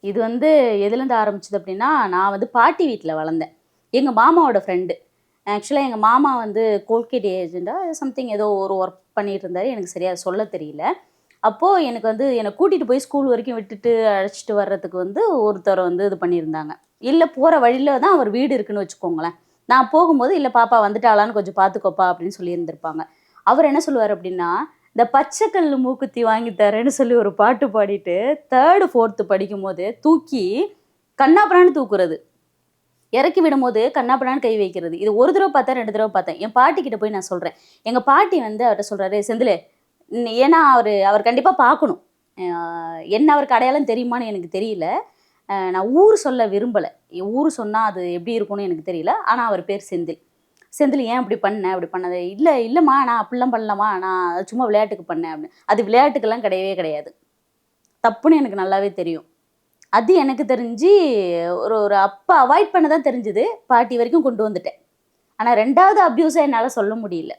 இது வந்து எதுலேருந்து ஆரம்பிச்சது அப்படின்னா, நான் வந்து பாட்டி வீட்ல வளர்ந்தேன். எங்க மாமாவோட ஃப்ரெண்டு. ஆக்சுவலா எங்க மாமா வந்து கோல்கேட் ஏஜென்ட்டா சம்திங் ஏதோ ஒரு ஒர்க் பண்ணிட்டு இருந்தாரு. எனக்கு சரியா சொல்ல தெரியல. அப்போ எனக்கு வந்து என்ன கூட்டிட்டு போய் ஸ்கூல் வரைக்கும் விட்டுட்டு அழைச்சிட்டு வர்றதுக்கு வந்து ஒருத்தர் வந்து இது பண்ணியிருந்தாங்க. இல்ல போற வழியில தான் அவர் வீடு இருக்குன்னு வச்சுக்கோங்களேன். நான் போகும்போது, "இல்ல பாப்பா வந்துட்டாளான்னு கொஞ்சம் பார்த்துக்கோப்பா" அப்படின்னு சொல்லியிருந்திருப்பாங்க. அவர் என்ன சொல்லுவாரு அப்படின்னா, இந்த பச்சை கல்லு மூக்குத்தி வாங்கி தரேன்னு சொல்லி ஒரு பாட்டு பாடிட்டு 3, 4த் படிக்கும்போது தூக்கி கண்ணாபின்னான்னு தூக்குறது. இறக்கி விடும்போது கண்ணாபின்னான்னு கை வைக்கிறது. இது ஒரு தடவ பார்த்தேன், 2 தடவ பார்த்தேன். என் பாட்டிகிட்ட போய் நான் சொல்றேன். எங்க பாட்டி வந்து அவர்ட்ட சொல்றாரு, "செந்திலு ஏன்னா அவர் கண்டிப்பா பார்க்கணும். என்ன அவருக்கு அடையாளம் தெரியுமான்னு எனக்கு தெரியல. நான் ஊர் சொல்ல விரும்பல. ஊர் சொன்னா அது எப்படி இருக்கும்னு எனக்கு தெரியல. ஆனா அவர் பேர் செந்தில். செந்தில் ஏன் இப்படி பண்ண? அப்படி பண்ணது?" "இல்ல, இல்லம்மா. நான் அப்படிலாம் பண்ணலம்மா. நான் சும்மா விளையாட்டுக்கு பண்ணேன்" அப்படின்னு. அது விளையாட்டுக்கெல்லாம் கிடையவே கிடையாது. தப்புன்னு எனக்கு நல்லாவே தெரியும். அது எனக்கு தெரிஞ்சு ஒரு ஒரு அப்ப அவாய்ட் பண்ண தான் தெரிஞ்சது. பாட்டி வரைக்கும் கொண்டு வந்துட்டேன். ஆனா 2வது அப்யூஸ என்னால சொல்ல முடியல.